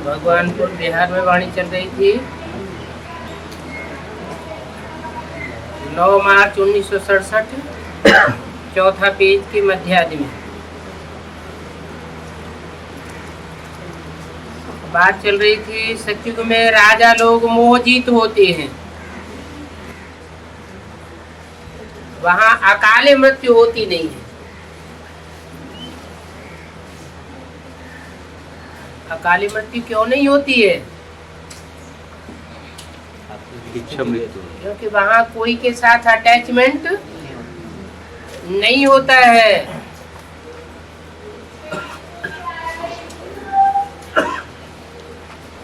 भगवानपुर बिहार में वाणी चल रही थी 9 मार्च 1967, चौथा पेज के मध्यार्ध में बात चल रही थी। सतयुग में राजा लोग मोहजीत होते हैं, वहां अकाले मृत्यु होती नहीं है। अकाली मृत्यु क्यों नहीं होती है? क्योंकि वहां कोई के साथ अटैचमेंट नहीं होता है।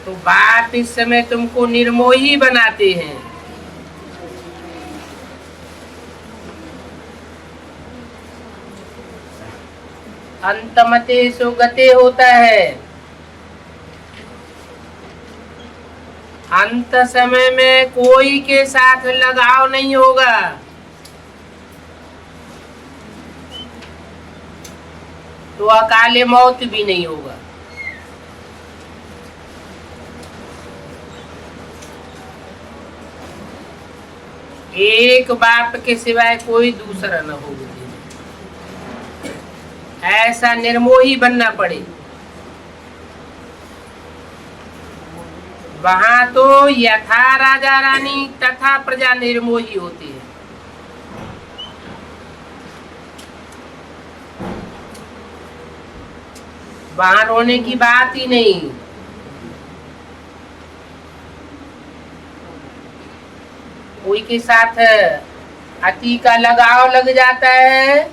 तो बाप इस समय तुमको निर्मोही बनाते हैं। अंतमते सुगते होता है। अंत समय में कोई के साथ लगाव नहीं होगा। तो अकाले मौत भी नहीं होगा। एक बाप के सिवाय कोई दूसरा न हो, ऐसा निर्मोही बनना पड़े। वहां तो यथा राजा रानी तथा प्रजा निर्मोही होती है। वहां रोने की बात ही नहीं। कोई के साथ अति का लगाव लग जाता है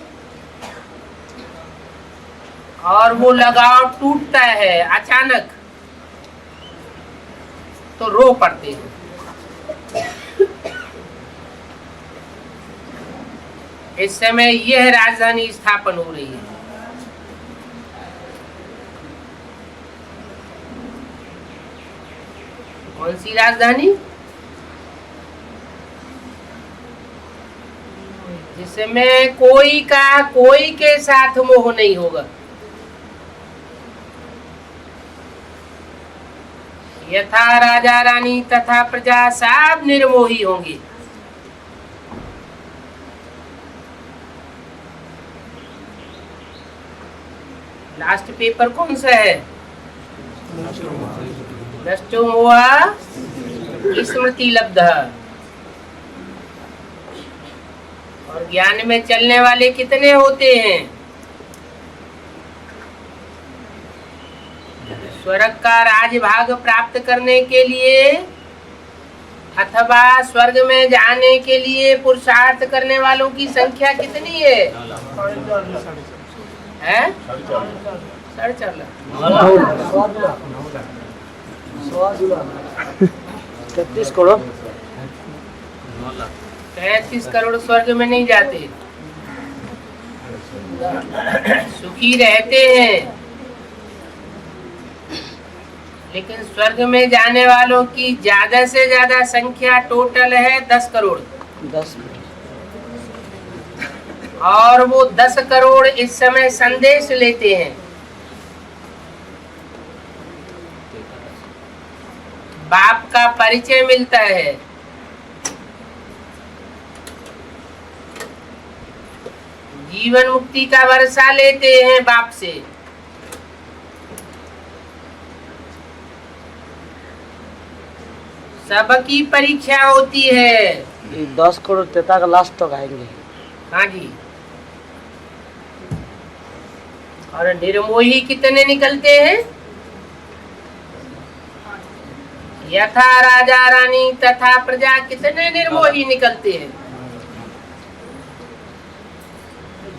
और वो लगाव टूटता है अचानक, तो रो पड़ते हैं। इस समय यह राजधानी स्थापन हो रही है। कौन सी राजधानी? जिसमें कोई का कोई के साथ मोह नहीं होगा। यथा राजा रानी तथा प्रजा सब निर्मोही होंगे। लास्ट पेपर कौन सा है? नष्टो मोह स्मृति लब्धः। और ज्ञान में चलने वाले कितने होते हैं? स्वर्ग का राजभाग प्राप्त करने के लिए अथवा स्वर्ग में जाने के लिए पुरुषार्थ करने वालों की संख्या कितनी है? 33 करोड़ 33 करोड़ स्वर्ग में नहीं जाते, सुखी रहते हैं। लेकिन स्वर्ग में जाने वालों की ज्यादा से ज्यादा संख्या टोटल है 10 करोड़। 10 और वो 10 करोड़ इस समय संदेश लेते हैं। बाप का परिचय मिलता है। जीवन मुक्ति का वर्षा लेते हैं बाप से। सबकी परीक्षा होती है। 10 करोड़ तेता का लास्ट तक आएंगे। हाँ जी। और निर्मोही कितने निकलते हैं? यथा राजा रानी तथा प्रजा कितने निर्मोही निकलते हैं?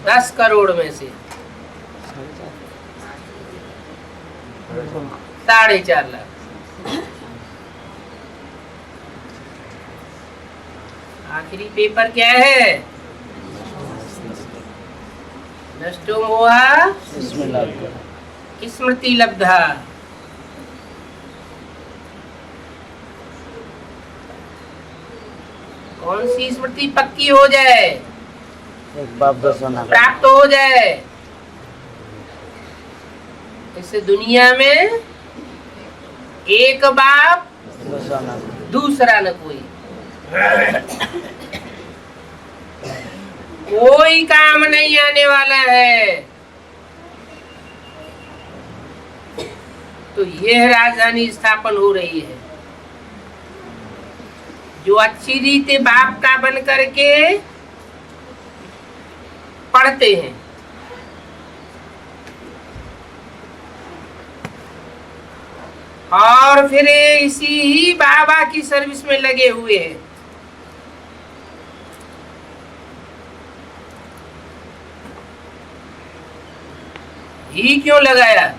10 करोड़ में से 4.5 लाख। आखिरी पेपर क्या है? नष्टो मोह स्मृति लब्धा। कौन सी स्मृति पक्की हो जाए? एक बाप दर्शन प्राप्त हो जाए। इस दुनिया में एक बाप दूसरा ना दूसरा न कोई। कोई काम नहीं आने वाला है। तो यह राजधानी स्थापन हो रही है। जो अच्छी रीति बाप का बन करके पढ़ते हैं, और फिर इसी ही बाबा की सर्विस में लगे हुए हैं। ही क्यों लगाया?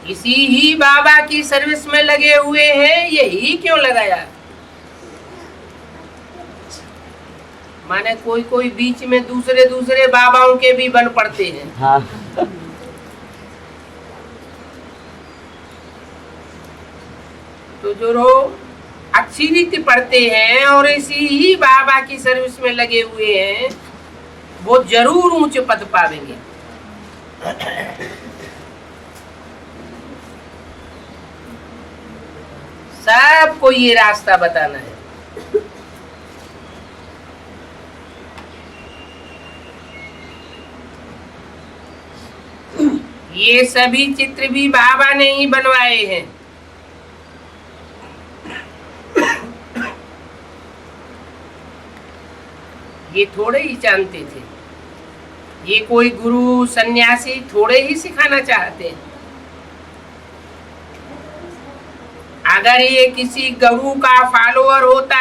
इसी ही बाबा की सर्विस में लगे हुए हैं, ये ही क्यों लगाया? माने कोई कोई बीच में दूसरे दूसरे बाबाओं के भी बन पड़ते हैं। हाँ। तो जो लोग अच्छी रीति पढ़ते हैं और इसी ही बाबा की सर्विस में लगे हुए हैं, वो जरूर ऊंचे पद पावेंगे। सबको ये रास्ता बताना है। ये सभी चित्र भी बाबा ने ही बनवाए हैं। ये थोड़े ही जानते थे। ये कोई गुरु सन्यासी थोड़े ही सिखाना चाहते हैं। अगर ये किसी गुरु का फॉलोअर होता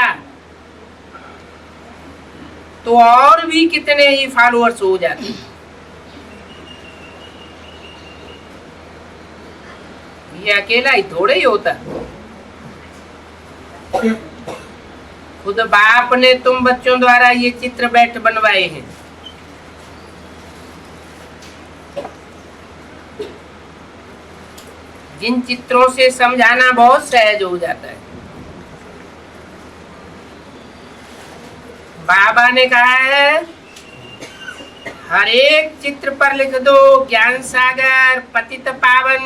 तो और भी कितने ही फॉलोअर्स हो जाते। ये अकेला ही थोड़े ही होता। खुद बाप ने तुम बच्चों द्वारा ये चित्र बैठ बनवाए हैं। जिन चित्रों से समझाना बहुत सहज हो जाता है। बाबा ने कहा है, हर एक चित्र पर लिख दो ज्ञान सागर पतित पावन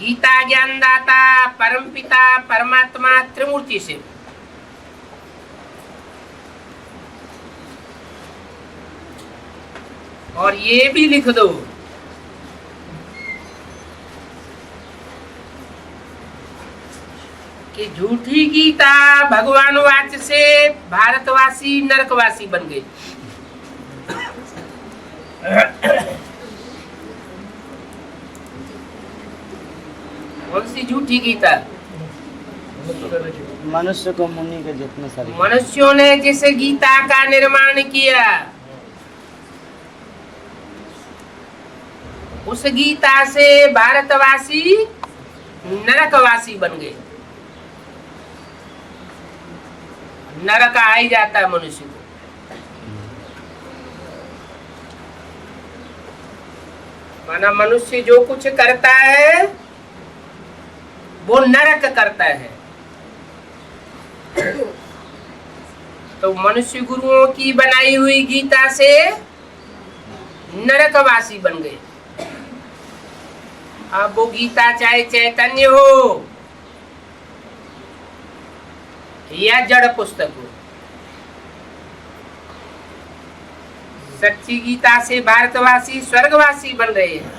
गीता ज्ञानदाता परमपिता परमात्मा त्रिमूर्ति से। और ये भी लिख दो कि झूठी गीता भगवान वाच से भारतवासी नरकवासी बन गए। कौन सी झूठी गीता? मनुष्य को मुनि के जितने सारे मनुष्यों ने जिस गीता का निर्माण किया, उस गीता से भारतवासी नरकवासी बन गए। नरक आ ही जाता है मनुष्य को। माना मनुष्य जो कुछ करता है वो नरक करता है। तो मनुष्य गुरुओं की बनाई हुई गीता से नरकवासी बन गए। अब वो गीता चाहे चैतन्य हो या जड़ पुस्तक हो, सच्ची गीता से भारतवासी स्वर्गवासी बन रहे हैं।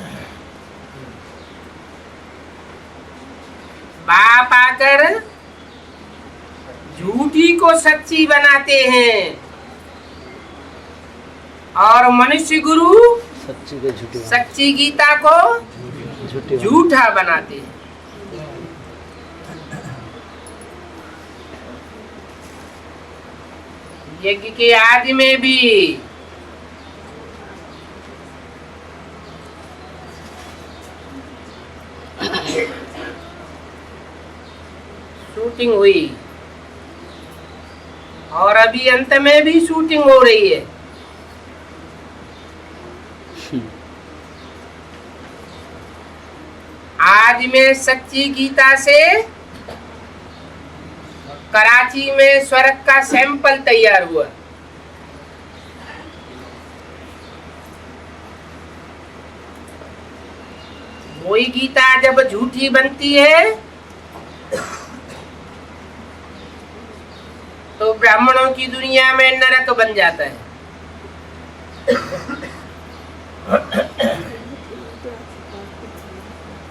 बाप आकर झूठी को सच्ची बनाते हैं और मनुष्य गुरु सच्ची गीता को झूठा बनाते हैं। यज्ञ के आदि में भी शूटिंग हुई और अभी अंत में भी शूटिंग हो रही है। आज में सच्ची गीता से कराची में स्वर्ग का सैंपल तैयार हुआ। कोई गीता जब झूठी बनती है तो ब्राह्मणों की दुनिया में नरक बन जाता है।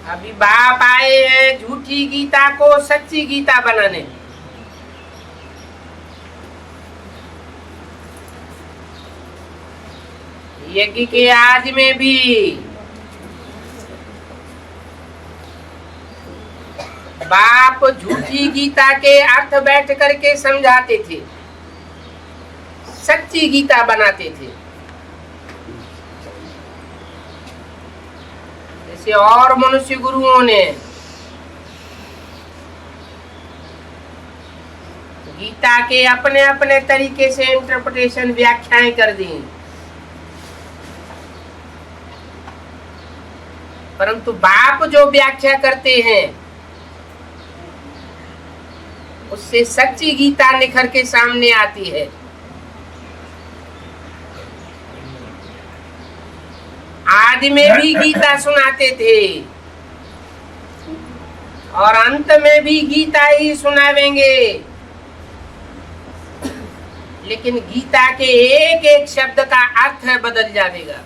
अभी बाप आए हैं झूठी गीता को सच्ची गीता बनाने। यज्ञ के आज में भी बाप झूठी गीता के अर्थ बैठ करके समझाते थे, सच्ची गीता बनाते थे। जैसे और मनुष्य गुरुओं ने गीता के अपने अपने तरीके से इंटरप्रिटेशन व्याख्याएं कर दी, परंतु बाप जो व्याख्या करते हैं उससे सच्ची गीता निखर के सामने आती है। आदि में भी गीता सुनाते थे और अंत में भी गीता ही सुनावेंगे, लेकिन गीता के एक एक शब्द का अर्थ बदल जाएगा।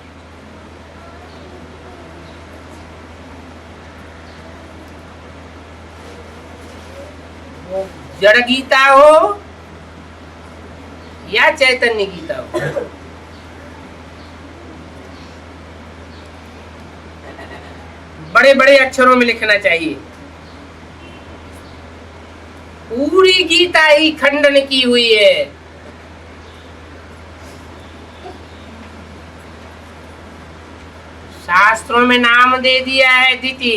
वो जड़ गीता हो या चैतन्य गीता हो, बड़े बड़े अक्षरों में लिखना चाहिए। पूरी गीता ही खंडन की हुई है। शास्त्रों में नाम दे दिया है दिति।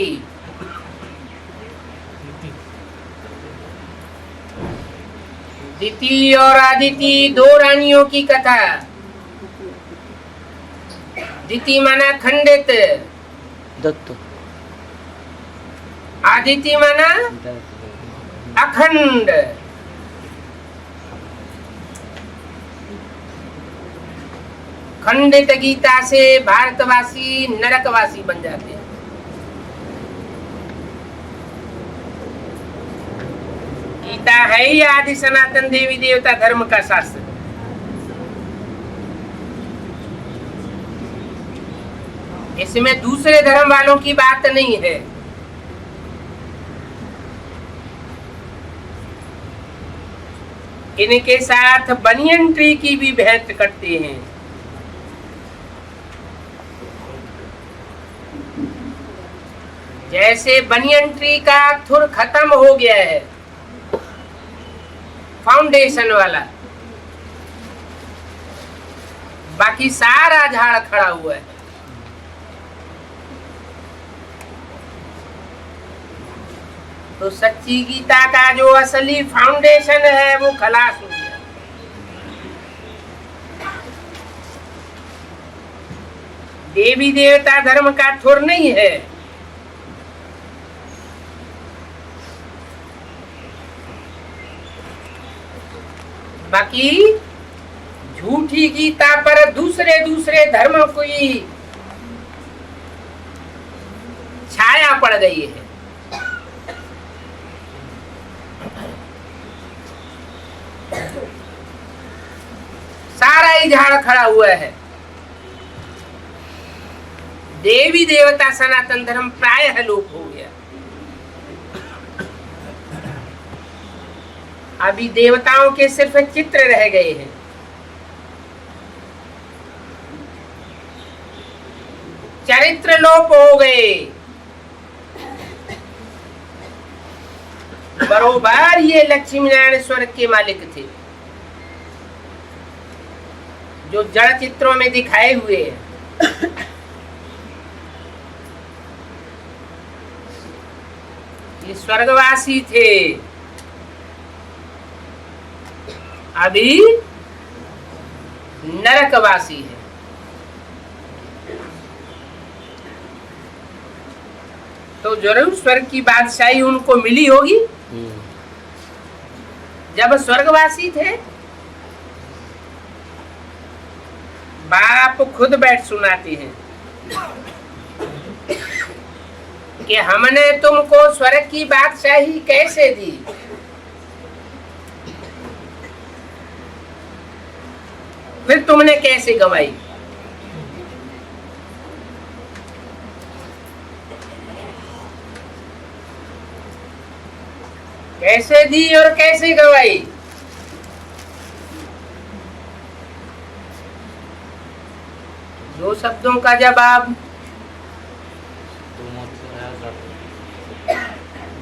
दिति और आदिति दो रानियों की कथा। दिति माना खंडित, दत्त, आदिति माना अखंड। खंडित गीता से भारतवासी नरकवासी बन जाते हैं। गीता है ही आदि सनातन देवी देवता धर्म का शास्त्र। इसमें दूसरे धर्म वालों की बात नहीं है। इनके साथ बनियन ट्री की भी भेंट करते हैं। जैसे बनियन ट्री का थुर खत्म हो गया है, फाउंडेशन वाला, बाकी सारा झाड़ खड़ा हुआ है। तो सच्ची गीता का जो असली फाउंडेशन है वो खलास हो गया। देवी देवता धर्म का थुर नहीं है। बाकी झूठी गीता पर दूसरे दूसरे धर्मों की छाया पड़ गई है। सारा ही झाड़ खड़ा हुआ है। देवी देवता सनातन धर्म प्रायः लोप हो गया। अभी देवताओं के सिर्फ चित्र रह गए हैं। चरित्र लोप हो गए। बरोबर ये लक्ष्मी नारायण स्वर्ग के मालिक थे, जो जड़ चित्रों में दिखाए हुए हैं। ये स्वर्गवासी थे, अभी नरकवासी है। तो जरूर स्वर्ग की बादशाही उनको मिली होगी जब स्वर्गवासी थे। बाप खुद बैठ सुनाते हैं। कि हमने तुमको स्वर्ग की बादशाही कैसे दी। फिर तुमने कैसे गवाई। कैसे दी और कैसे गवाई। दो शब्दों का जवाब।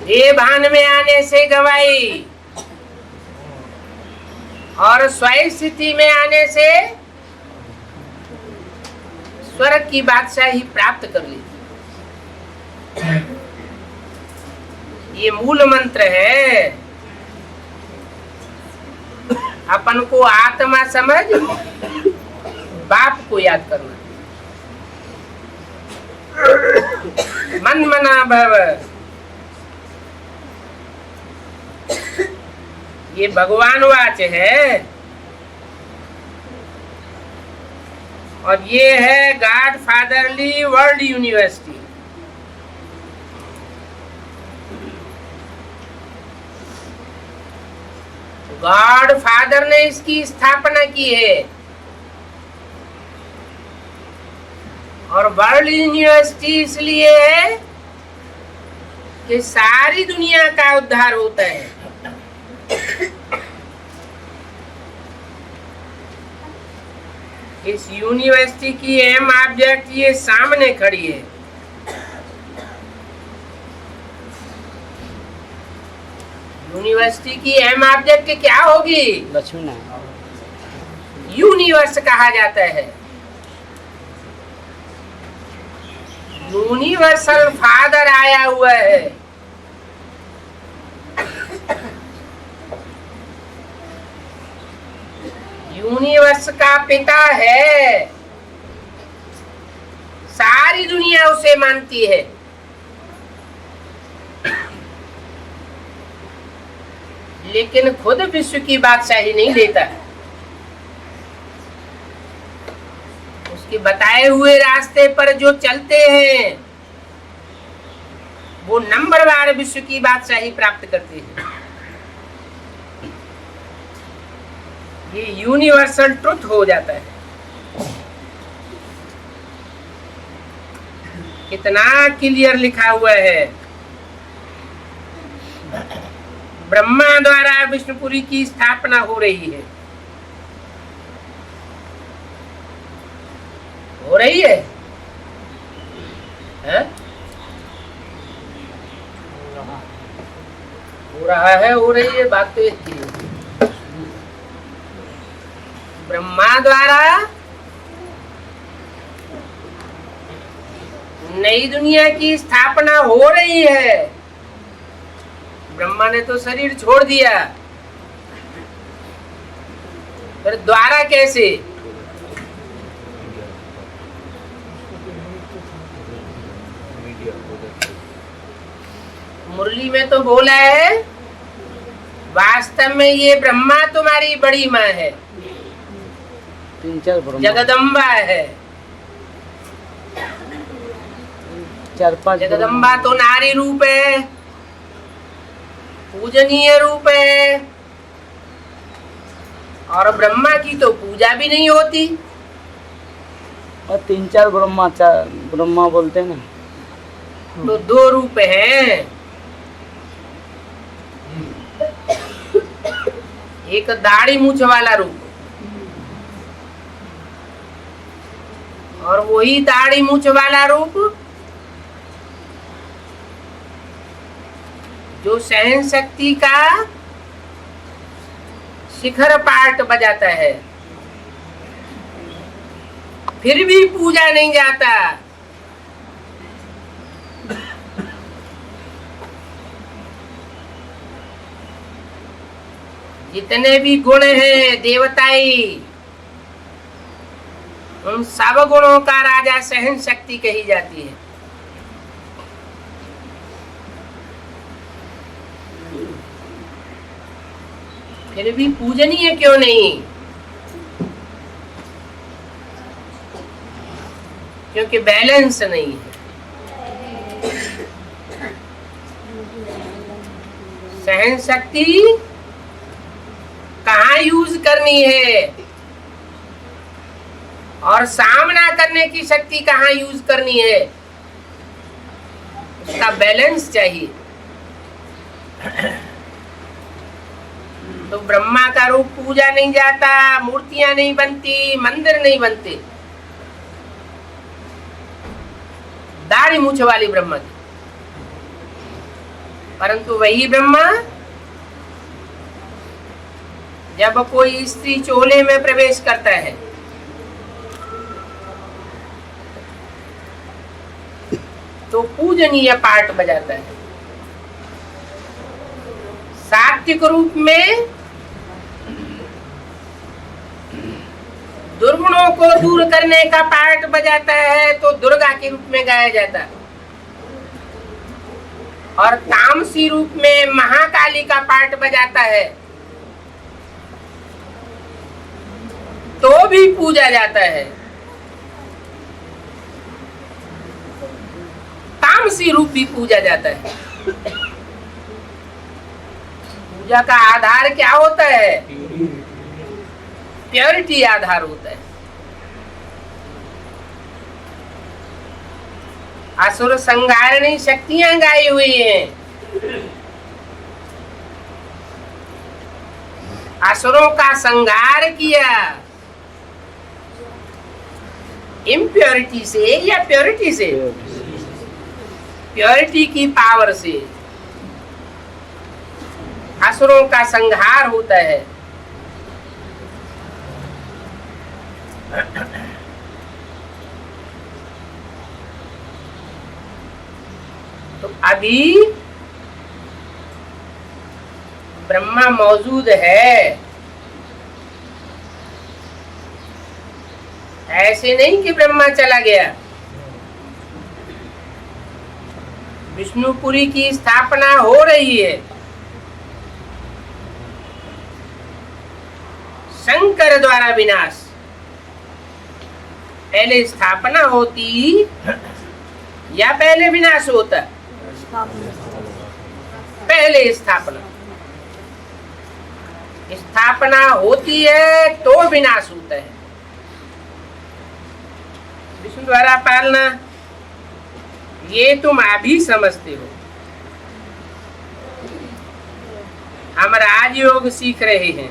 देह भान में आने से गवाई और स्वयं स्थिति में आने से स्वर्ग की बादशाही प्राप्त कर ली। ये मूल मंत्र है। अपन को आत्मा समझ बाप को याद करना। मन मना भव, ये भगवान वाच है और ये है God fatherly world university. God father ने इसकी स्थापना की है और वर्ल्ड यूनिवर्सिटी इसलिए है कि सारी दुनिया का उद्धार होता है। इस यूनिवर्सिटी की एम ऑब्जेक्ट ये सामने खड़ी है। यूनिवर्सिटी की एम ऑब्जेक्ट क्या होगी? लक्ष्मी यूनिवर्स कहा जाता है। यूनिवर्सल फादर आया हुआ है। यूनिवर्स का पिता है। सारी दुनिया उसे मानती है। लेकिन खुद विश्व की बादशाही नहीं लेता। उसके बताए हुए रास्ते पर जो चलते हैं वो नंबरवार विश्व की बादशाही प्राप्त करते हैं। ये यूनिवर्सल ट्रुथ हो जाता है। कितना क्लियर लिखा हुआ है। ब्रह्मा द्वारा विष्णुपुरी की स्थापना हो रही है। हो रही है, हो रहा है, हो रही है। बात तो एक ही है। ब्रह्मा द्वारा नई दुनिया की स्थापना हो रही है। ब्रह्मा ने तो शरीर छोड़ दिया, फिर द्वारा कैसे? मुरली में तो बोला है वास्तव में ये ब्रह्मा तुम्हारी बड़ी माँ है, 3-4 जगदम्बा है। 4-5 जगदम्बा तो नारी रूप है, पूजनीय रूप है। और ब्रह्मा की तो पूजा भी नहीं होती। और 3-4 ब्रह्मा बोलते हैं ना। तो 2 रूप हैं। एक दाढ़ी मूछ वाला रूप और वही दाढ़ी मूछ वाला रूप जो सहन शक्ति का शिखर पार्ट बजाता है, फिर भी पूजा नहीं जाता। जितने भी गुण हैं देवताई, उन सब गुणों का राजा सहन शक्ति कही जाती है। फिर भी पूजनीय क्यों नहीं? क्योंकि बैलेंस नहीं है। सहन शक्ति कहाँ यूज करनी है और सामना करने की शक्ति कहाँ यूज करनी है, उसका बैलेंस चाहिए। तो ब्रह्मा का रूप पूजा नहीं जाता, मूर्तियां नहीं बनती, मंदिर नहीं बनते, दाढ़ी मूछ वाली ब्रह्मा की। परंतु वही ब्रह्मा जब कोई स्त्री चोले में प्रवेश करता है तो पूजनीय पाठ बजाता है। सात्विक रूप में दुर्गुणों को दूर करने का पाठ बजाता है तो दुर्गा के रूप में गाया जाता है, और तामसी रूप में महाकाली का पाठ बजाता है तो भी पूजा जाता है। तामसी रूप भी पूजा जाता है। पूजा का आधार क्या होता है? प्योरिटी आधार होता है। असुर संहारणी शक्तियां गाई हुई हैं। असुरों का संहार किया इम्प्योरिटी से या प्योरिटी से? प्योरिटी की पावर से असुरों का संहार होता है। तो अभी ब्रह्मा मौजूद है, ऐसे नहीं कि ब्रह्मा चला गया। विष्णुपुरी की स्थापना हो रही है। शंकर द्वारा विनाश, पहले स्थापना होती या पहले विनाश होता? पहले स्थापना। स्थापना होती है तो विनाश होता है। विष्णु द्वारा पालना ये तुम अभी समझते हो। हम राजयोग सीख रहे हैं।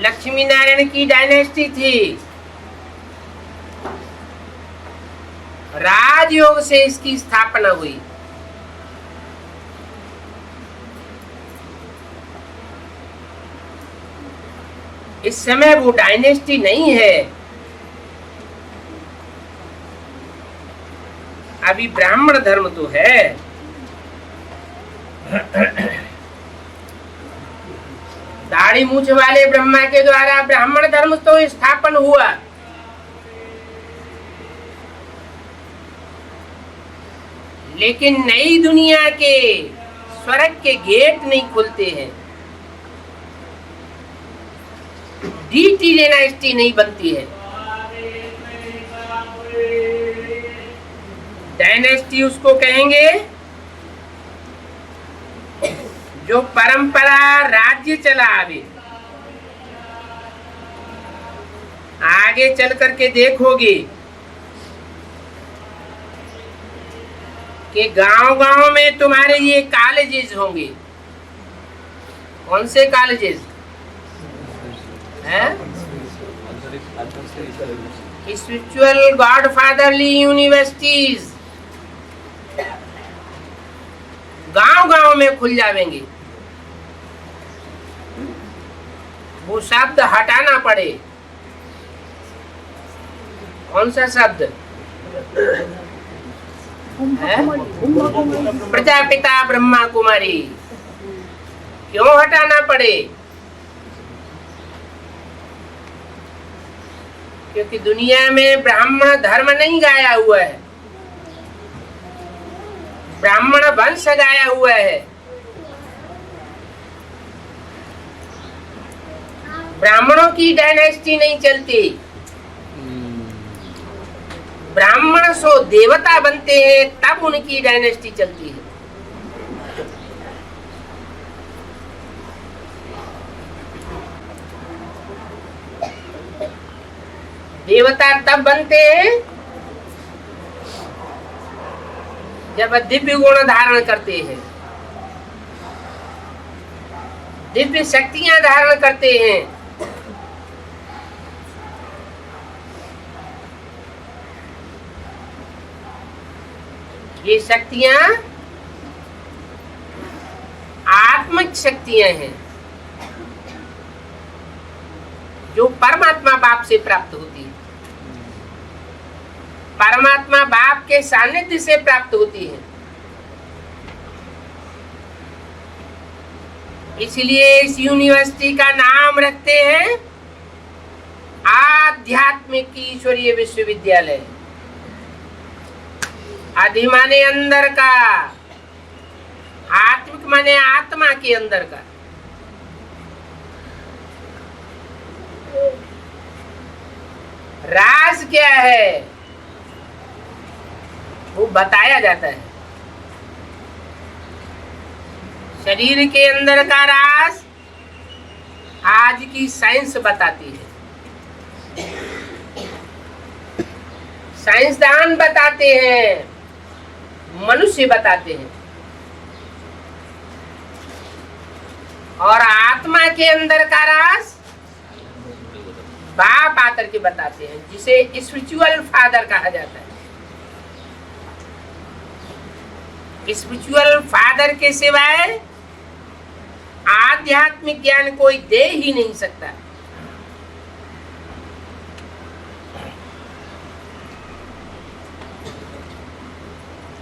लक्ष्मी नारायण की डायनेस्टी थी, राजयोग से इसकी स्थापना हुई। इस समय वो डायनेस्टी नहीं है, अभी ब्राह्मण धर्म तो है। दाढ़ी मूछ वाले ब्रह्मा के द्वारा ब्राह्मण धर्म तो स्थापन हुआ, लेकिन नई दुनिया के स्वर्ग के गेट नहीं खुलते हैं। डीटी डायनेस्टी नहीं बनती है। डायनेस्टी उसको कहेंगे जो परंपरा राज्य चला आवे। आगे चल करके देखोगे कि गांव-गांव में तुम्हारे ये कॉलेजेस होंगे। कौन से कॉलेजेस हैं? स्पिरिचुअल गॉडफादरली यूनिवर्सिटीज गांव-गांव में खुल जाएंगे। वो शब्द हटाना पड़े। कौन सा शब्द है? प्रजापिता ब्रह्मा कुमारी। क्यों हटाना पड़े? क्योंकि दुनिया में ब्राह्मण धर्म नहीं गाया हुआ है, ब्राह्मण वंश गाया हुआ है। ब्राह्मणों की डायनेस्टी नहीं चलती। ब्राह्मण सो देवता बनते हैं, तब उनकी डायनेस्टी चलती है। देवता तब बनते हैं जब दिव्य गुण धारण करते हैं, दिव्य शक्तियां धारण करते हैं। ये शक्तियां आत्मिक शक्तियां हैं जो परमात्मा बाप से प्राप्त होती है, परमात्मा बाप के सानिध्य से प्राप्त होती है। इसलिए इस यूनिवर्सिटी का नाम रखते हैं आध्यात्मिक ईश्वरीय विश्वविद्यालय। आदि माने अंदर का, आत्मिक माने आत्मा के अंदर का। राज क्या है वो बताया जाता है। शरीर के अंदर का राज आज की साइंस बताती है, साइंसदान बताते हैं, मनुष्य बताते हैं। और आत्मा के अंदर का राज बाप आकर के बताते हैं, जिसे स्पिरिचुअल फादर कहा जाता है। स्पिरिचुअल फादर के सिवाय आध्यात्मिक ज्ञान कोई दे ही नहीं सकता।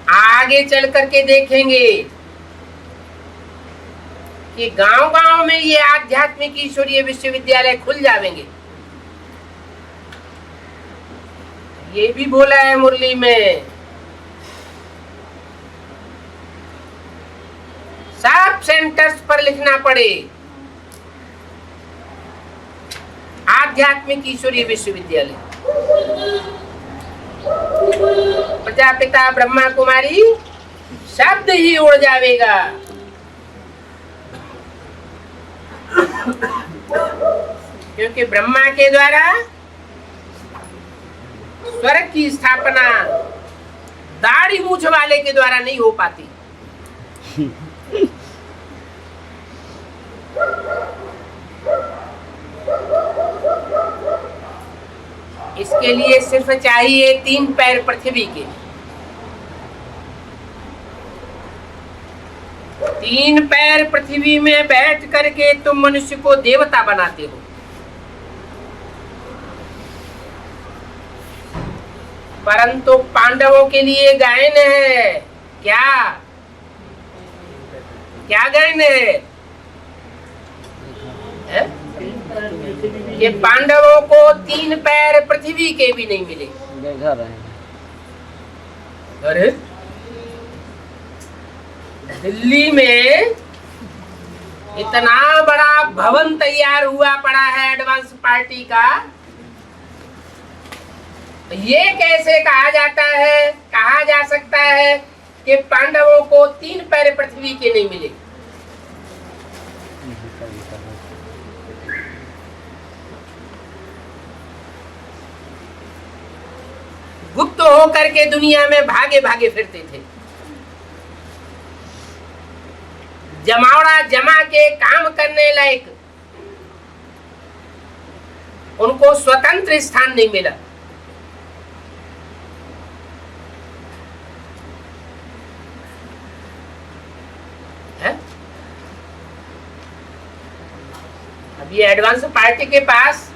आगे चल करके देखेंगे कि गांव-गांव में ये आध्यात्मिक ईश्वरीय विश्वविद्यालय खुल जाएंगे। ये भी बोला है मुरली में, सब सेंटर्स पर लिखना पड़े आध्यात्मिक ईश्वरीय विश्वविद्यालय। प्रजापिता ब्रह्मा कुमारी शब्द ही उड़ जाएगा। क्योंकि ब्रह्मा के द्वारा स्वर्ग की स्थापना दाढ़ी मूछ वाले के द्वारा नहीं हो पाती। इसके लिए सिर्फ चाहिए 3 पैर पृथ्वी के। 3 पैर पृथ्वी में बैठ करके तुम मनुष्य को देवता बनाते हो। परंतु पांडवों के लिए गायन है क्या? क्या गायन है? ये पांडवों को 3 पैर पृथ्वी के भी नहीं मिले। अरे दिल्ली में इतना बड़ा भवन तैयार हुआ पड़ा है एडवांस पार्टी का, ये कैसे कहा जाता है, कहा जा सकता है कि पांडवों को 3 पैर पृथ्वी के नहीं मिले? गुप्त होकर के दुनिया में भागे भागे फिरते थे। जमावड़ा जमा के काम करने लायक उनको स्वतंत्र स्थान नहीं मिला। अभी एडवांस पार्टी के पास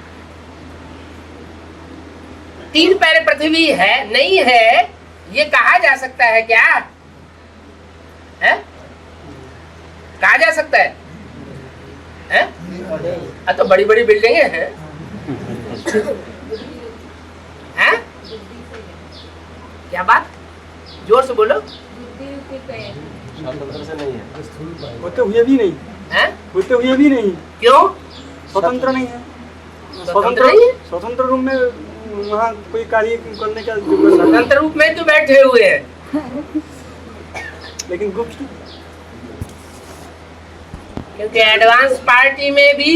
3 पैर पृथ्वी है नहीं है, ये कहा जा सकता है क्या? है? कहा जा सकता है? है? तो बड़ी बड़ी बिल्डिंगें हैं। हैं? क्या बात? जोर से बोलो। स्वतंत्र से नहीं है, होते हुए भी नहीं हैं? होते हुए भी नहीं। क्यों स्वतंत्र नहीं है। स्वतंत्र नहीं है? स्वतंत्र रूप में वहाँ कोई कार्य करने का जरूरत नहीं। स्वतंत्र रूप में तो बैठे हुए हैं, लेकिन गुप्त क्योंकि एडवांस पार्टी में भी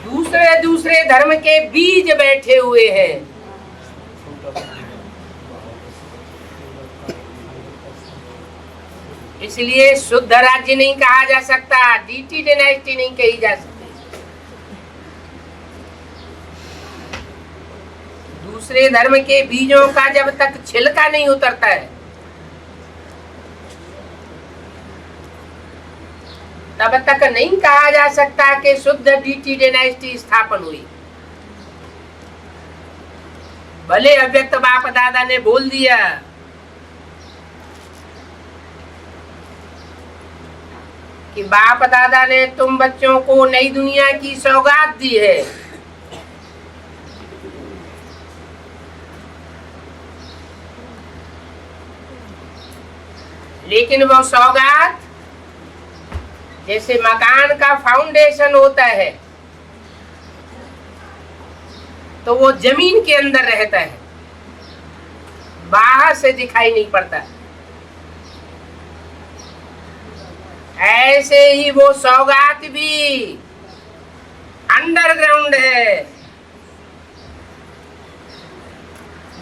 दूसरे दूसरे धर्म के बीज बैठे हुए हैं। इसलिए शुद्ध राज्य नहीं कहा जा सकता, डीटी डायनेस्टी नहीं कही जा सकती। दूसरे धर्म के बीजों का जब तक छिलका नहीं उतरता है तब तक नहीं कहा जा सकता कि शुद्ध डीटी डायनेस्टी स्थापन हुई। भले अव्यक्त बाप दादा ने बोल दिया कि बाप दादा ने तुम बच्चों को नई दुनिया की सौगात दी है, लेकिन वो सौगात जैसे मकान का फाउंडेशन होता है तो वो जमीन के अंदर रहता है, बाहर से दिखाई नहीं पड़ता। ऐसे ही वो सौगात भी अंडरग्राउंड है।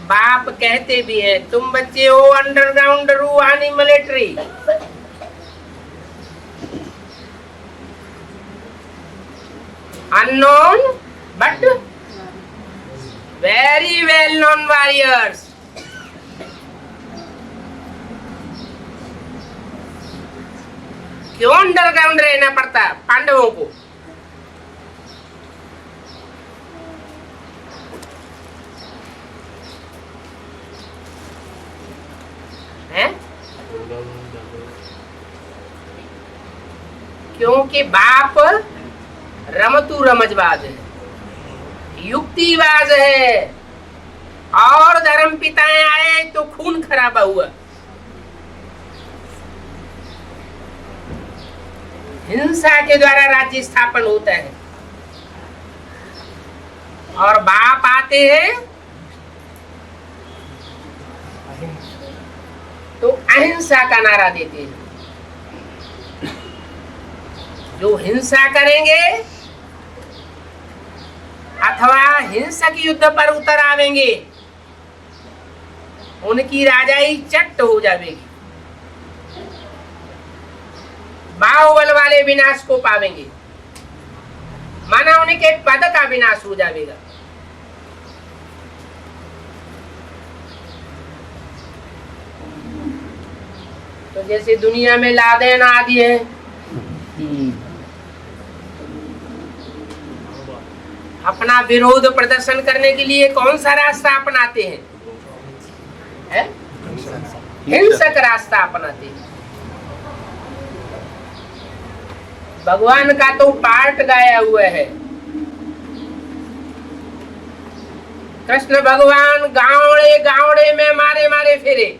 बाप कहते भी हैं तुम बच्चे हो अंडरग्राउंड रूहानी military. Unknown but very well known warriors. क्यों अंडरग्राउंड रहना पड़ता पांडवों को? है? क्योंकि बाप रमतू रमजबाज है, युक्तिबाज है, और धर्म पिताएं आए तो खून खराबा हुआ। हिंसा के द्वारा राज्य स्थापन होता है, और बाप आते हैं तो अहिंसा का नारा देते हैं। जो हिंसा करेंगे अथवा हिंसक युद्ध पर उतर आवेंगे उनकी राजाई चट्ट हो जाएगी, बाहुबल वाले विनाश को पावेंगे, माना उनके पद का विनाश हो जाएगा। तो जैसे दुनिया में लादेन आदि है, अपना विरोध प्रदर्शन करने के लिए कौन सा रास्ता अपनाते हैं? हिंसक रास्ता अपनाते हैं। भगवान का तो पार्ट गाया हुआ है। कृष्ण भगवान गावड़े गावड़े में मारे मारे फिरे।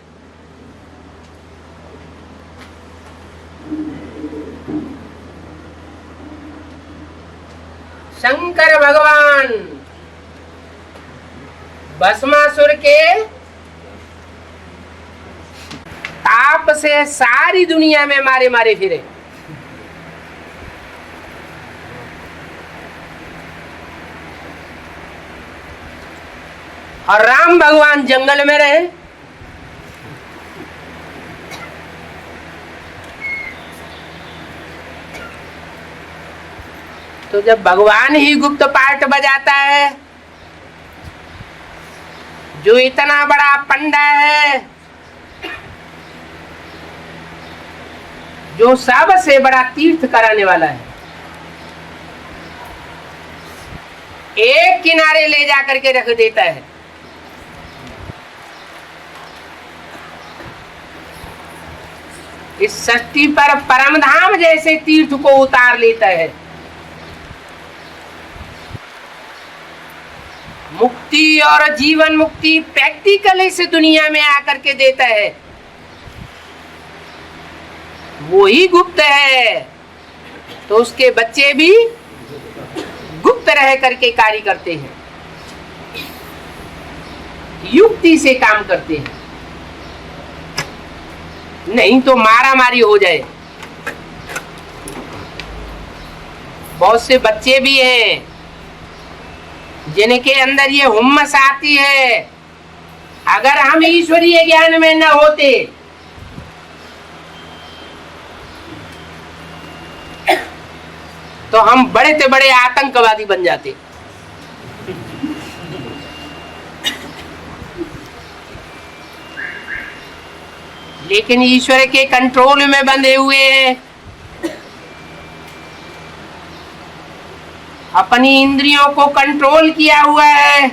शंकर भगवान भस्मासुर के ताप से सारी दुनिया में मारे मारे फिरे। और राम भगवान जंगल में रहे। तो जब भगवान ही गुप्त पार्ट बजाता है, जो इतना बड़ा पंडा है, जो सबसे बड़ा तीर्थ कराने वाला है, एक किनारे ले जाकर के रख देता है। इस सृष्टि पर परमधाम जैसे तीर्थ को उतार लेता है। मुक्ति और जीवन मुक्ति प्रैक्टिकल इस दुनिया में आकर के देता है। वो ही गुप्त है, तो उसके बच्चे भी गुप्त रह करके कार्य करते हैं। युक्ति से काम करते हैं, नहीं तो मारा मारी हो जाए। बहुत से बच्चे भी हैं जिनके अंदर ये हुम्मस आती है, अगर हम ईश्वरीय ज्ञान में न होते तो हम बड़े से बड़े आतंकवादी बन जाते। लेकिन ईश्वर के कंट्रोल में बंधे हुए हैं, अपनी इंद्रियों को कंट्रोल किया हुआ है,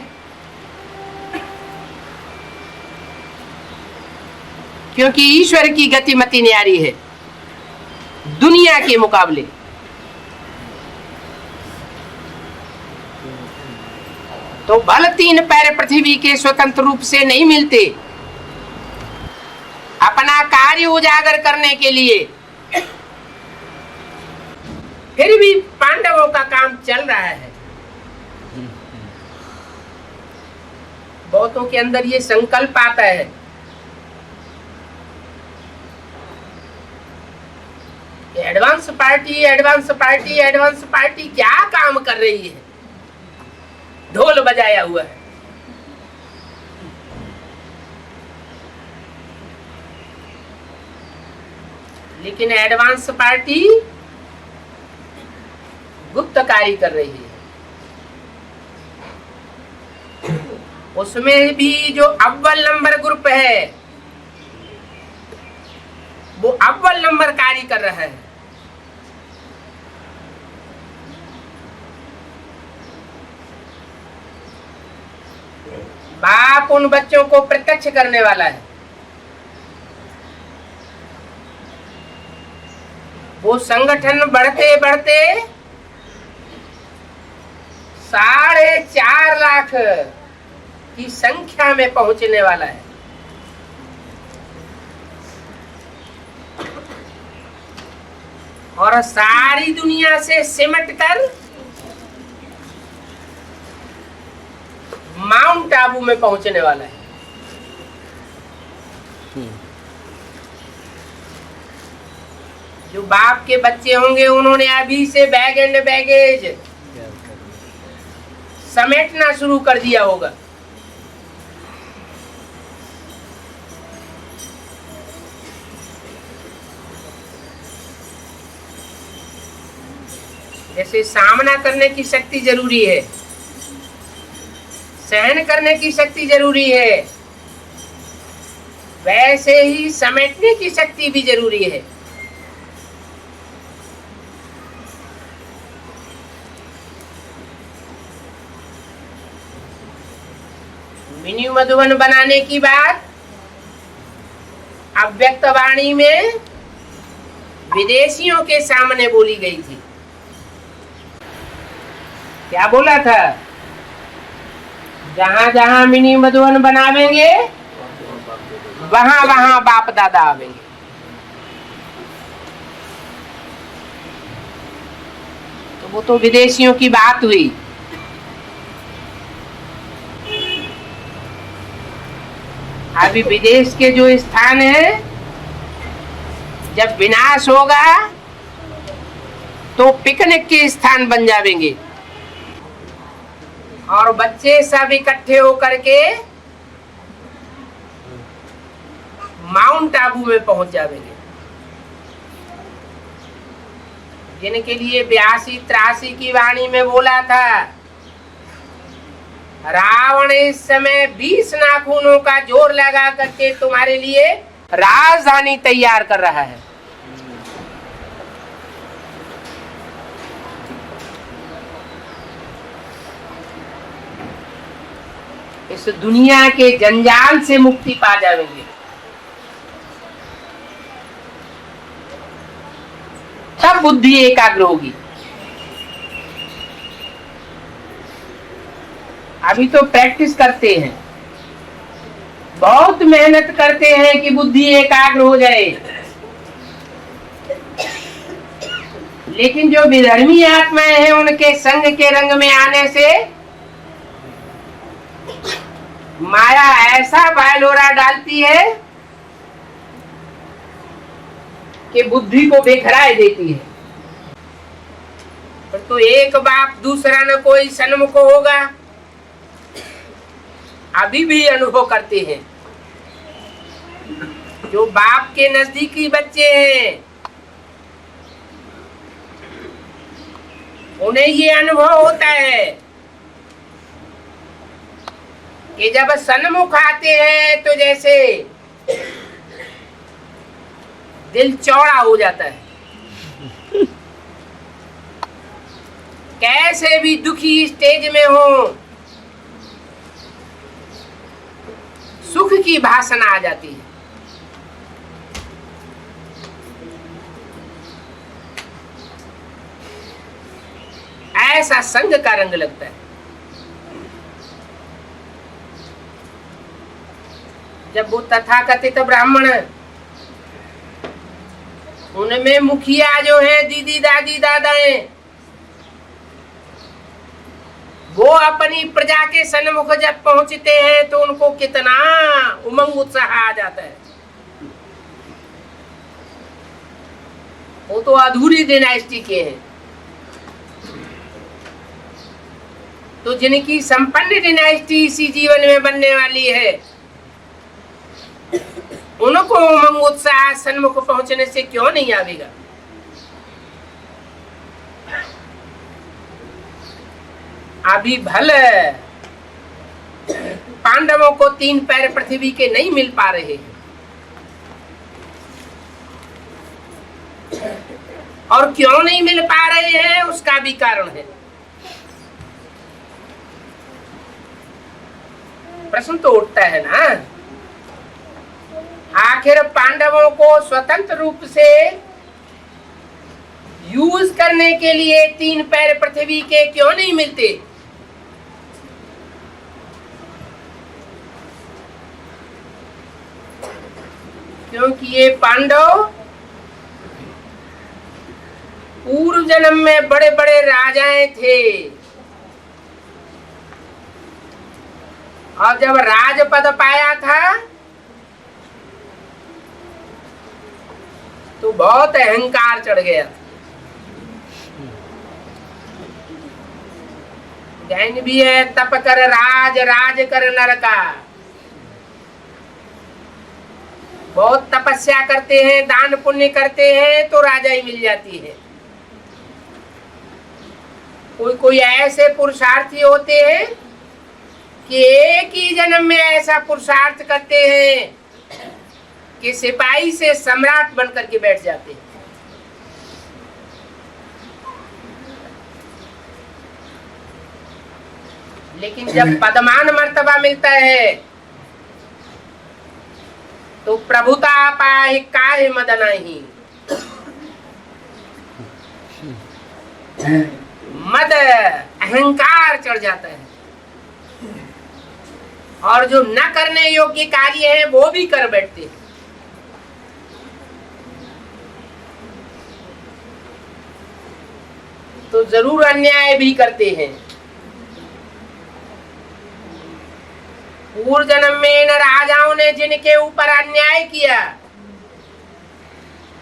क्योंकि ईश्वर की गतिमति न्यारी है दुनिया के मुकाबले। तो बल 3 पैर पृथ्वी के स्वतंत्र रूप से नहीं मिलते। अपना कार्य उजागर करने के लिए फिर भी पांडवों का काम चल रहा है। बहुतों के अंदर ये संकल्प आता है advance party advance party advance party क्या काम कर रही है, ढोल बजाया हुआ है। लेकिन एडवांस पार्टी गुप्त कार्य कर रही है। उसमें भी जो अव्वल नंबर ग्रुप है वो अव्वल नंबर कार्य कर रहा है। बाप उन बच्चों को प्रत्यक्ष करने वाला है। वो संगठन बढ़ते बढ़ते 4.5 लाख की संख्या में पहुंचने वाला है। और सारी दुनिया से सिमट कर माउंट आबू में पहुंचने वाला है। जो बाप के बच्चे होंगे उन्होंने अभी से बैग एंड बैगेज समेटना शुरू कर दिया होगा। जैसे सामना करने की शक्ति जरूरी है, सहन करने की शक्ति जरूरी है, वैसे ही समेटने की शक्ति भी जरूरी है। मिनी मधुबन बनाने की बात अव्यक्त वाणी में विदेशियों के सामने बोली गई थी। क्या बोला था? जहां जहां मिनी मधुबन बनावेंगे वहां वहां बाप दादा आवेंगे। तो वो तो विदेशियों की बात हुई। अभी विदेश के जो स्थान है, जब विनाश होगा तो पिकनिक के स्थान बन जाएंगे और बच्चे सब इकट्ठे होकर के माउंट आबू में पहुंच जाएंगे, जिनके लिए 82-83 की वाणी में बोला था रावण इस समय 20 नाखूनों का जोर लगा करके तुम्हारे लिए राजधानी तैयार कर रहा है। इस दुनिया के जंजाल से मुक्ति पा जाएंगे, तब बुद्धि एकाग्र होगी। अभी तो प्रैक्टिस करते हैं, बहुत मेहनत करते हैं कि बुद्धि एकाग्र हो जाए, लेकिन जो विधर्मी आत्माएं हैं उनके संग के रंग में आने से माया ऐसा बायलोरा डालती है कि बुद्धि को बेखराय देती है। पर तो एक बाप दूसरा न कोई सन्मुख होगा, अभी भी अनुभव करते हैं। जो बाप के नजदीकी बच्चे हैं उन्हें ये अनुभव होता है कि जब सन्मुख आते हैं तो जैसे दिल चौड़ा हो जाता है। कैसे भी दुखी स्टेज में हो, सुख की भाषण आ जाती है। ऐसा संग का रंग लगता है। जब वो तथाकथित ब्राह्मण, उनमें मुखिया जो है, दीदी दादी दादाएं, वो अपनी प्रजा के सन्मुख जब पहुंचते हैं तो उनको कितना उमंग उत्साह आ जाता है। वो तो अधूरी डिनाइस्टी के हैं। तो जिनकी संपन्न डिनाइस्टी इसी जीवन में बनने वाली है, उनको उमंग उत्साह सन्मुख पहुंचने से क्यों नहीं आवेगा। अभी भले पांडवों को 3 पैर पृथ्वी के नहीं मिल पा रहे हैं, और क्यों नहीं मिल पा रहे हैं उसका भी कारण है। प्रश्न तो उठता है ना, आखिर पांडवों को स्वतंत्र रूप से यूज करने के लिए 3 पैर पृथ्वी के क्यों नहीं मिलते। क्योंकि ये पांडव पूर्व जन्म में बड़े बड़े राजाएं थे, और जब राजपद पाया था तो बहुत अहंकार चढ़ गया। जैन भी है, तप कर राज, राज कर नरका। बहुत तपस्या करते हैं, दान पुण्य करते हैं तो राजा ही मिल जाती है। कोई कोई ऐसे पुरुषार्थी होते हैं कि एक ही जन्म में ऐसा पुरुषार्थ करते हैं कि सिपाही से सम्राट बनकर के बैठ जाते हैं। लेकिन जब पदमान मर्तबा मिलता है तो प्रभुता पाहि काहे मद नहीं। मद अहंकार चढ़ जाता है, और जो न करने योग्य कार्य है वो भी कर बैठते हैं। तो जरूर अन्याय भी करते हैं। पूर्व जन्म में इन राजाओं ने जिनके ऊपर अन्याय किया,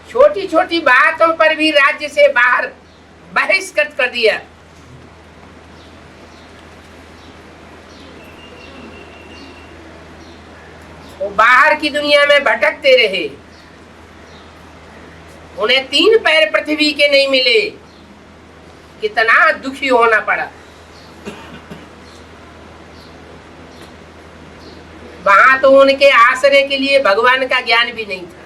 छोटी छोटी बातों पर भी राज्य से बाहर बहिष्कृत कर दिया। वो बाहर की दुनिया में भटकते रहे, उन्हें 3 पैर पृथ्वी के नहीं मिले। कितना दुखी होना पड़ा। वहां तो उनके आश्रय के लिए भगवान का ज्ञान भी नहीं था।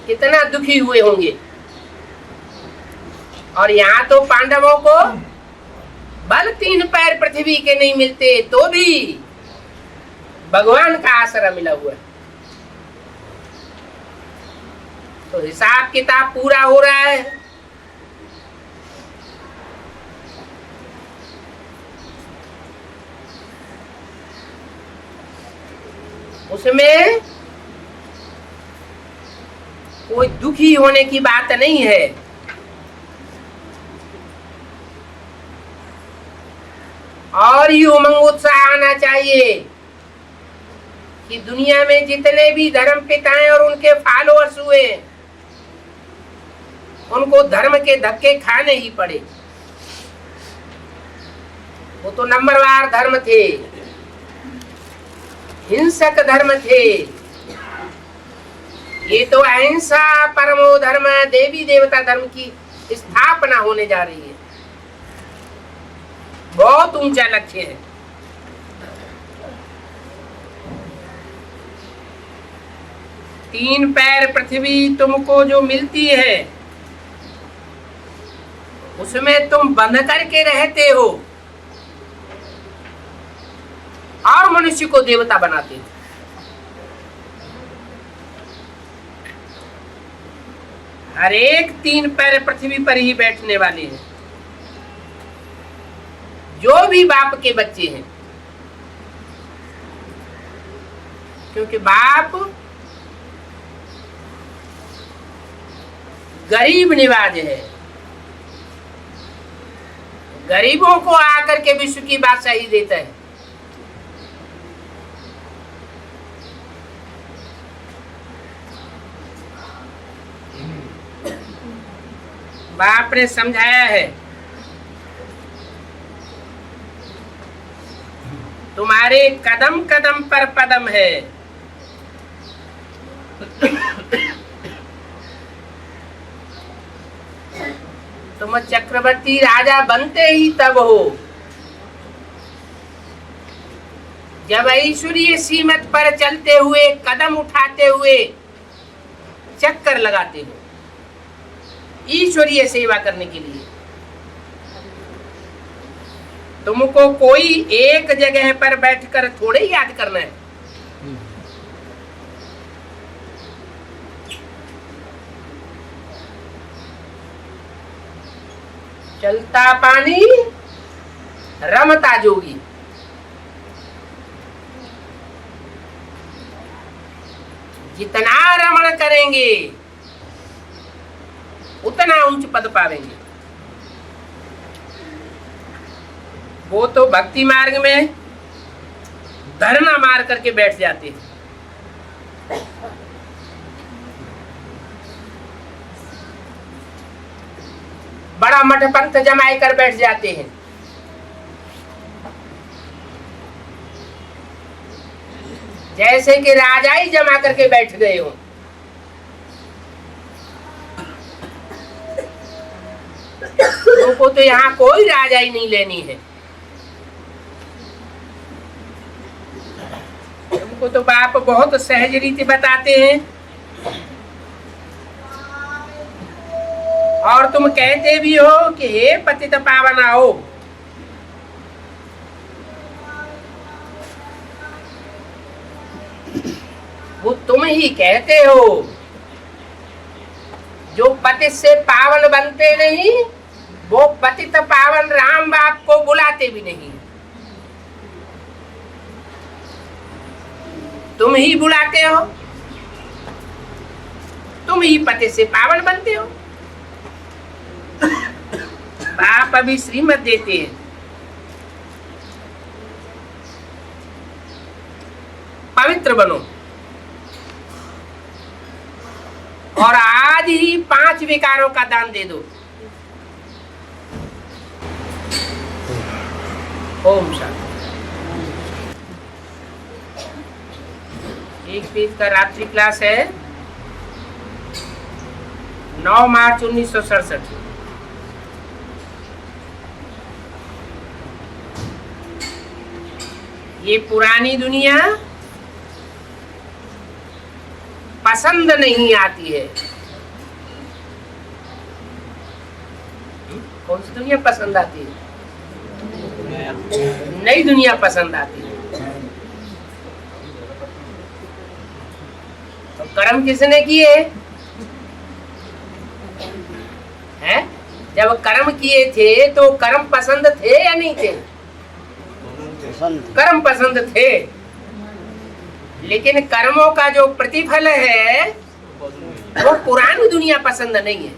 कितना दुखी हुए होंगे। और यहाँ तो पांडवों को बल 3 पैर पृथ्वी के नहीं मिलते तो भी भगवान का आश्रय मिला हुआ है। तो हिसाब किताब पूरा हो रहा है। उसमें कोई दुखी होने की बात नहीं है। और ही उमंग उत्साह आना चाहिए कि दुनिया में जितने भी धर्म पिताएं और उनके फॉलोअर्स हुए उनको धर्म के धक्के खाने ही पड़े। वो तो नंबरवार धर्म थे, हिंसक धर्म थे। ये तो अहिंसा परमो धर्म देवी देवता धर्म की स्थापना होने जा रही है। बहुत ऊंचा लक्ष्य है। तीन पैर पृथ्वी तुमको जो मिलती है उसमें तुम बंध करके रहते हो और मनुष्य को देवता बनाते हो। हर एक तीन पैर पृथ्वी पर ही बैठने वाले हैं। जो भी बाप के बच्चे हैं, क्योंकि बाप गरीब निवाज है। गरीबों को आकर के विश्व की बादशाही देता है। बाप ने समझाया है, तुम्हारे कदम कदम पर पदम है। तुम चक्रवर्ती राजा बनते ही तब हो जब ऐश्वर्य सीमत पर चलते हुए, कदम उठाते हुए चक्कर लगाते हो ईश्वरीय सेवा करने के लिए। तुमको कोई एक जगह पर बैठकर थोड़े ही याद करना है। चलता पानी रमता जोगी। जितना रमण करेंगे उतना उच्च पद पावेंगे। वो तो भक्ति मार्ग में धरना मार करके बैठ जाते हैं। बड़ा मठ पंथ जमाए कर बैठ जाते हैं। जैसे कि राजा ही जमा करके बैठ गए हो। तुमको तो यहाँ कोई राजा ही नहीं लेनी है। तुमको तो बाप बहुत सहज रीति बताते हैं और तुम कहते भी हो कि हे पतित पावन आओ। वो तुम ही कहते हो। जो पतित से पावन बनते नहीं वो पतित पावन राम बाप को बुलाते भी नहीं। तुम ही बुलाते हो, तुम ही पतित से पावन बनते हो। बाप अभी श्रीमत देते हैं। पवित्र बनो और आज ही 5 विकारों का दान दे दो। ओम शांति। एक पेज का रात्रि क्लास है 9 मार्च 1967। ये पुरानी दुनिया पसंद नहीं आती है। कौन सी दुनिया पसंद आती है? नई दुनिया पसंद आती है। तो कर्म किसने किए हैं? जब कर्म किए थे तो कर्म पसंद थे या नहीं थे? कर्म पसंद थे, लेकिन कर्मों का जो प्रतिफल है वो पुरानी दुनिया पसंद नहीं है।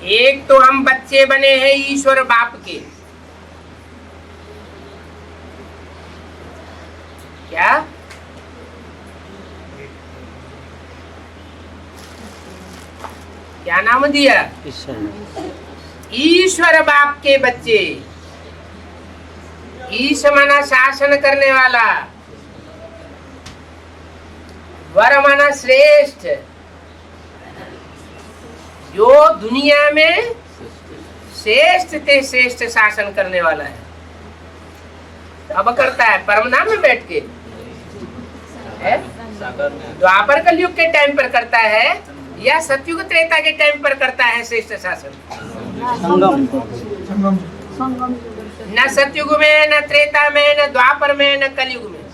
एक तो हम बच्चे बने हैं ईश्वर बाप के, क्या क्या नाम दिया? ईश्वर बाप के बच्चे। ईश माना शासन करने वाला, वर माना श्रेष्ठ, जो दुनिया में श्रेष्ठ से श्रेष्ठ शासन करने वाला है। अब करता है परमधाम में बैठ के, द्वापर कलयुग के टाइम पर करता है या सतयुग त्रेता के टाइम पर करता है श्रेष्ठ शासन? न सतयुग में, न त्रेता में, न द्वापर में, न कलयुग में।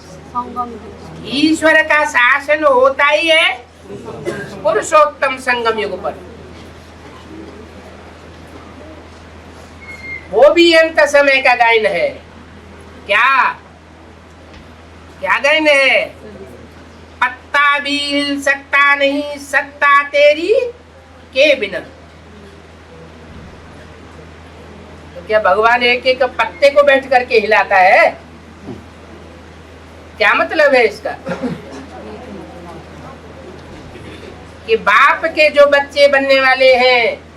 ईश्वर का शासन होता ही है पुरुषोत्तम संगम युग पर। वो भी अंत समय का गायन है। क्या क्या गायन है? पत्ता भी हिल सकता नहीं सत्ता तेरी के बिना। तो क्या भगवान एक एक पत्ते को बैठ करके हिलाता है? क्या मतलब है इसका? कि बाप के जो बच्चे बनने वाले हैं,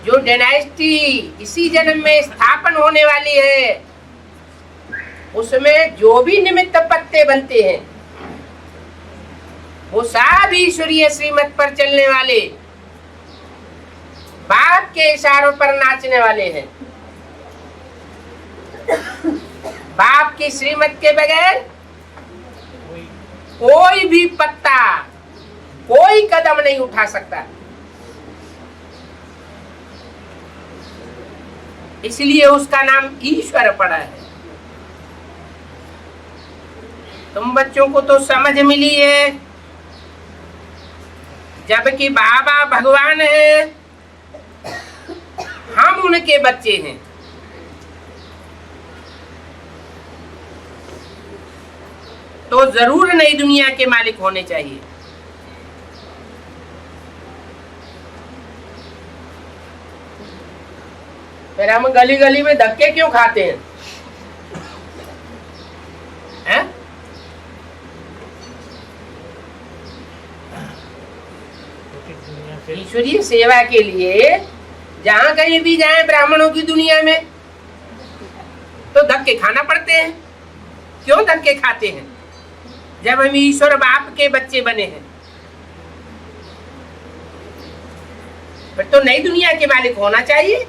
जो डायनेस्टी इसी जन्म में स्थापन होने वाली है, उसमें जो भी निमित्त पत्ते बनते हैं वो सब ईश्वरीय श्रीमत पर चलने वाले, बाप के इशारों पर नाचने वाले हैं। बाप की श्रीमत के बगैर कोई भी पत्ता, कोई कदम नहीं उठा सकता। इसलिए उसका नाम ईश्वर पड़ा है। तुम बच्चों को तो समझ मिली है, जबकि बाबा भगवान है, हम उनके बच्चे हैं। तो जरूर नई दुनिया के मालिक होने चाहिए। फिर हम गली गली में धक्के क्यों खाते हैं? हैं? ईश्वरीय सेवा के लिए जहां कहीं भी जाएं ब्राह्मणों की दुनिया में, तो धक्के खाना पड़ते हैं। क्यों धक्के खाते हैं? जब हम ईश्वर बाप के बच्चे बने हैं, फिर तो नई दुनिया के मालिक होना चाहिए।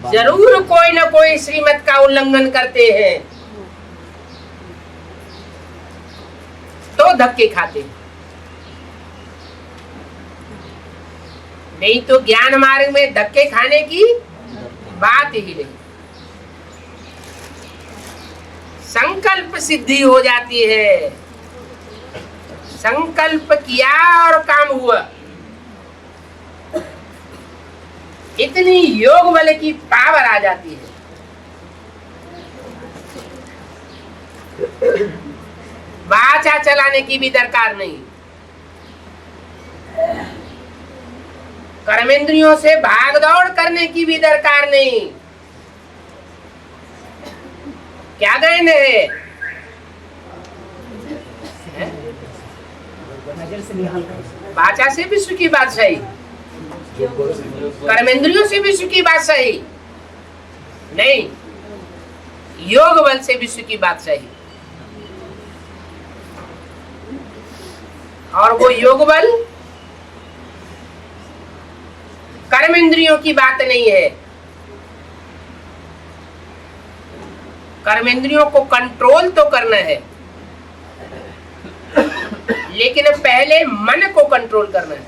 जरूर कोई ना कोई श्रीमत का उल्लंघन करते हैं, तो धक्के खाते हैं। नहीं तो ज्ञान मार्ग में धक्के खाने की बात ही नहीं। संकल्प सिद्धि हो जाती है। संकल्प किया और काम हुआ। इतनी योग बल की पावर आ जाती है। वाचा चलाने की भी दरकार नहीं, कर्मेंद्रियों से भाग दौड़ करने की भी दरकार नहीं। क्या गायन है? वाचा से विश्व की बात सही, कर्मेंद्रियों से विश्व की बात सही नहीं, योग बल से विश्व की बात सही। और वो योग बल कर्मेंद्रियों की बात नहीं है। कर्मेंद्रियों को कंट्रोल तो करना है, लेकिन पहले मन को कंट्रोल करना है।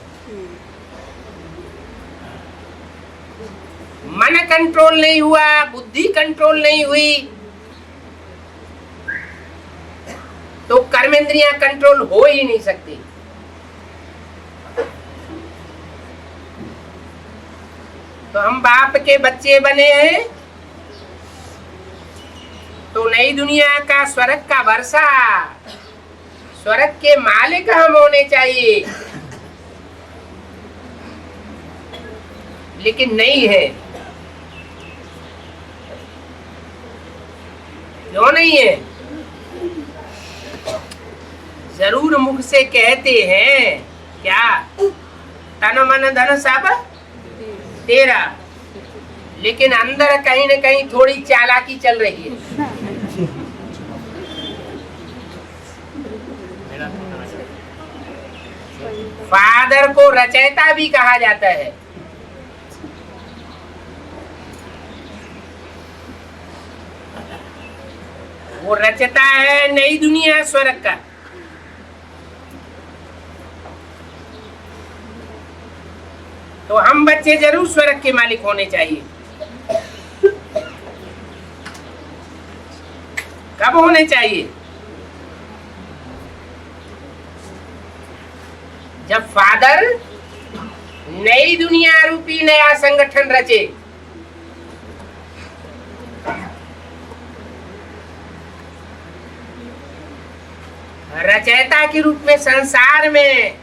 मन कंट्रोल नहीं हुआ, बुद्धि कंट्रोल नहीं हुई, तो कर्मेंद्रियां कंट्रोल हो ही नहीं सकती। तो हम बाप के बच्चे बने हैं, तो नई दुनिया का स्वर्ग का वर्षा, स्वर्ग के मालिक हम होने चाहिए, लेकिन नहीं है। क्यों नहीं है? जरूर मुख से कहते हैं क्या, तन मन धन सब तेरा, लेकिन अंदर कहीं न कहीं थोड़ी चालाकी चल रही है। फादर को रचयिता भी कहा जाता है। वो रचता है नई दुनिया स्वर्ग का। तो हम बच्चे जरूर स्वर्ग के मालिक होने चाहिए। कब होने चाहिए? जब फादर नई दुनिया रूपी नया संगठन रचे। रचयिता के रूप में संसार में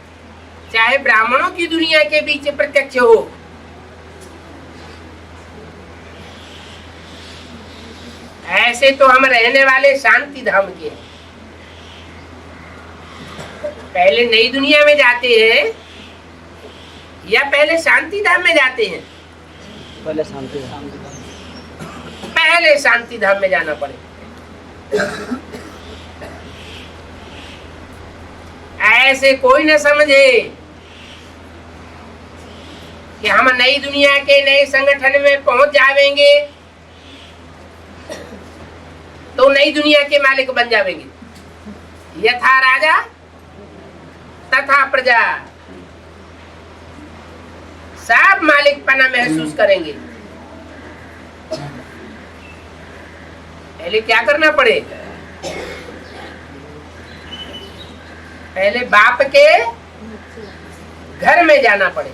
चाहे ब्राह्मणों की दुनिया के बीच प्रत्यक्ष हो, ऐसे तो हम रहने वाले शांति धाम के हैं। पहले नई दुनिया में जाते हैं या पहले शांति धाम में जाते हैं? पहले शांति धाम। पहले शांति धाम में जाना पड़े। ऐसे कोई न समझे कि हम नई दुनिया के नए संगठन में पहुंच जाएंगे तो नई दुनिया के मालिक बन जाएंगे। यथा राजा तथा प्रजा, सब मालिकपना महसूस करेंगे। पहले क्या करना पड़े? पहले बाप के घर में जाना पड़े।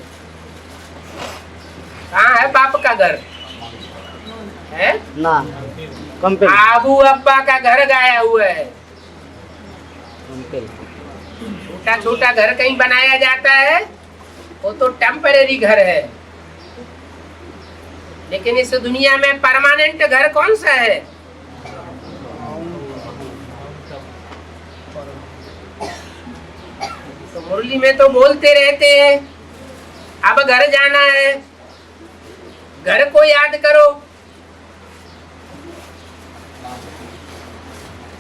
कहाँ है बाप का घर? है ना, कंपेनी। आबू अब्बा का घर गाया हुआ है। छोटा छोटा घर कहीं बनाया जाता है, वो तो टेम्परेरी घर है। लेकिन इस दुनिया में परमानेंट घर कौन सा है? तो मुरली में तो बोलते रहते हैं अब घर जाना है, घर को याद करो।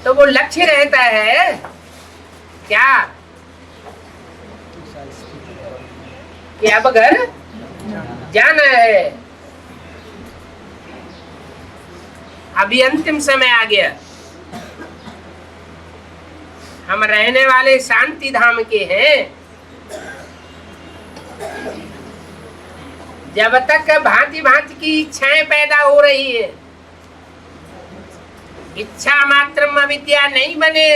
तो वो लक्ष्य रहता है क्या कि अब घर जाना है। अभी अंतिम समय आ गया। हम रहने वाले शांति धाम के हैं। जब तक भांति भांति की इच्छाएं पैदा हो रही है, इच्छा मात्र अविद्या नहीं बने,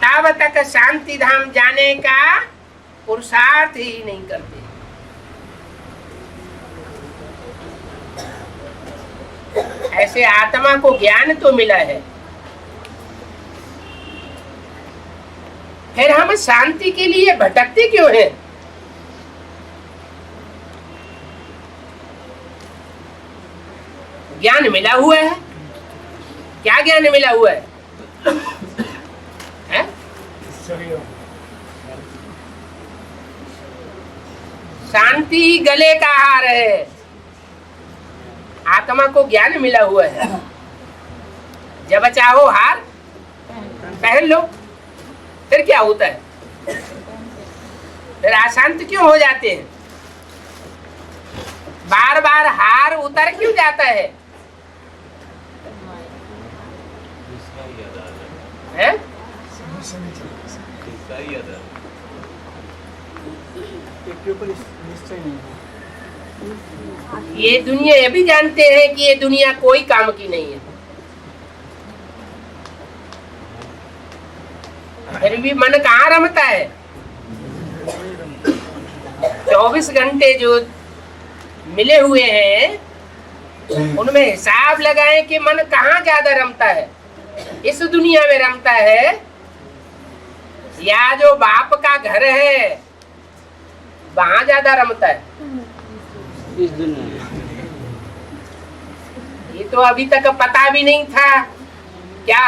तब तक शांति धाम जाने का पुरुषार्थ ही नहीं करते। ऐसे आत्मा को ज्ञान तो मिला है, फिर हम शांति के लिए भटकते क्यों हैं? ज्ञान मिला हुआ है। क्या ज्ञान मिला हुआ है? है? शांति गले का हार है। आत्मा को ज्ञान मिला हुआ है। जब चाहो हार पहन लो, फिर क्या होता है? फिर अशांत क्यों हो जाते हैं? बार बार हार उतर क्यों जाता है? हैं? ये दुनिया ये भी जानते हैं कि ये दुनिया कोई काम की नहीं है, फिर भी मन कहाँ रमता है? 24 घंटे जो मिले हुए हैं उनमें हिसाब लगाएं कि मन कहाँ ज्यादा रमता है, इस दुनिया में रमता है या जो बाप का घर है वहां ज्यादा रमता है। इस दुनिया में ये तो अभी तक पता भी नहीं था क्या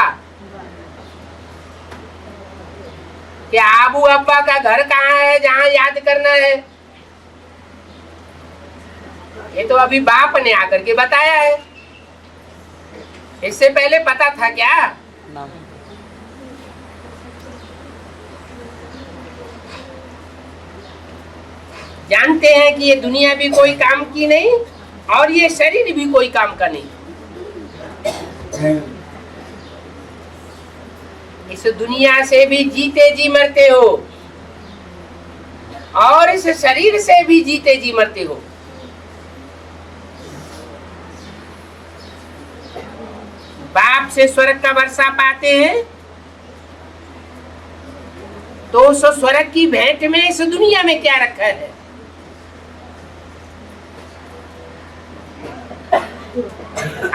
कि आबू अब्बा का घर कहाँ है जहाँ याद करना है। ये तो अभी बाप ने आकर के बताया है, इससे पहले पता था क्या? ना। जानते हैं कि ये दुनिया भी कोई काम की नहीं और ये शरीर भी कोई काम का नहीं। इस दुनिया से भी जीते जी मरते हो और इस शरीर से भी जीते जी मरते हो। बाप से स्वर्ग का वर्षा पाते हैं तो उस स्वर्ग की भेंट में इस दुनिया में क्या रखा है?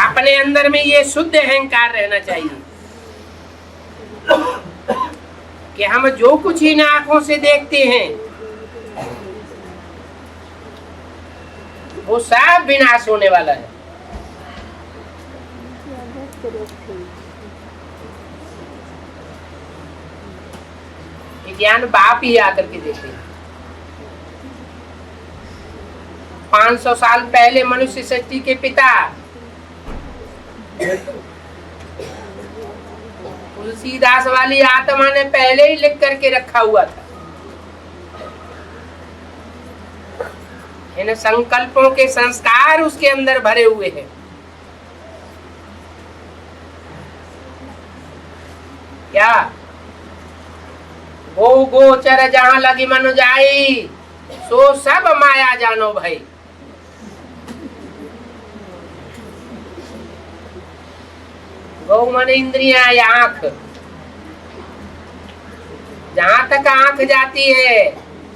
अपने अंदर में ये शुद्ध अहंकार रहना चाहिए कि हम जो कुछ इन आंखों से देखते हैं वो सब विनाश होने वाला है। ये ज्ञान बाप ही आकर के देते हैं। 500 साल पहले मनुष्य सृष्टि के पिता तुलसीदास वाली आत्मा ने पहले ही लिख करके रखा हुआ था। इन संकल्पों के संस्कार उसके अंदर भरे हुए हैं। क्या गो गोचर जहां लगी मन जाई सो सब माया जानो भाई। गौ मन इंद्रियां या आंख, जहां तक आंख जाती है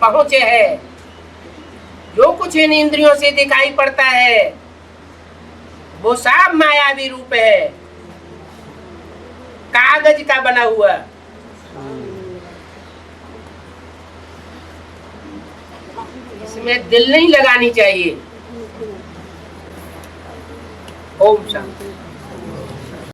पहुंचे है, जो कुछ इन इंद्रियों से दिखाई पड़ता है वो सब मायावी रूप है, कागज का बना हुआ। इसमें दिल नहीं लगानी चाहिए। ओम शांति।